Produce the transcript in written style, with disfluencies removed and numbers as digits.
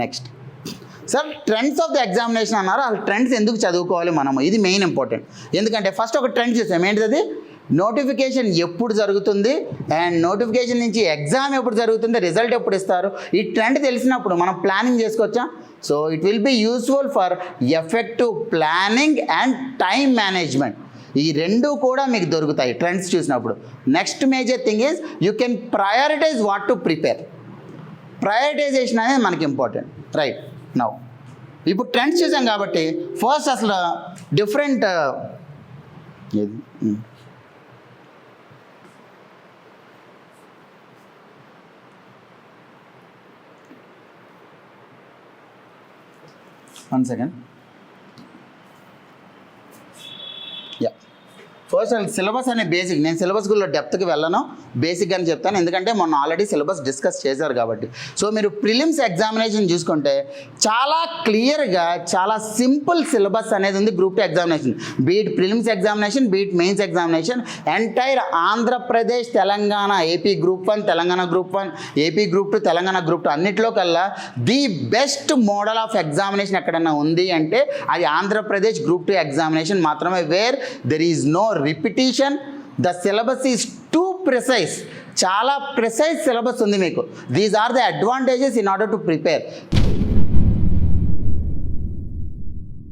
Next sir trends of the examination అన్నారు. ఆ trends ఎందుకు చదువుకోవాలి మనము, ఇది మెయిన్ ఇంపార్టెంట్. ఎందుకంటే ఫస్ట్ ఒక ట్రెండ్ చూసాం, ఏంటిది అది, నోటిఫికేషన్ ఎప్పుడు జరుగుతుంది అండ్ నోటిఫికేషన్ నుంచి ఎగ్జామ్ ఎప్పుడు జరుగుతుంది, రిజల్ట్ ఎప్పుడు ఇస్తారు, ఈ ట్రెండ్ తెలిసినప్పుడు మనం ప్లానింగ్ చేసుకోవచ్చా. So it will be useful for effective planning and time management. ఈ రెండు కూడా మీకు దొరుకుతాయి ట్రెండ్స్ చూసినప్పుడు. Next major thing is you can prioritize what to prepare. Prioritization అనేది మనకి ఇంపార్టెంట్. రైట్ నౌ ఇప్పుడు ట్రెండ్స్ చూసాం కాబట్టి ఫస్ట్ అసలు different one second. First syllabus అనే బేసిక్, నేను సిలబస్ గుల్లో డెప్త్కి వెళ్ళను, బేసిక్గానే చెప్తాను, ఎందుకంటే మొన్న ఆల్రెడీ సిలబస్ డిస్కస్ చేశారు కాబట్టి. సో మీరు ప్రిలిమ్స్ ఎగ్జామినేషన్ చూసుకుంటే చాలా క్లియర్గా చాలా సింపుల్ సిలబస్ అనేది ఉంది group 2 examination. Beat prelims examination, beat mains examination, entire Andhra Pradesh, Telangana, AP group 1, Telangana group 1, AP group 2, Telangana group 2 అన్నిట్లో కల్లా the best model of examination ఎక్కడన్నా ఉంది అంటే అది ఆంధ్రప్రదేశ్ గ్రూప్ 2 ఎగ్జామినేషన్ మాత్రమే, where there is no repetition, the syllabus is two precise, చాలా precise syllabus ఉంది మీకు. These are the advantages in order to prepare.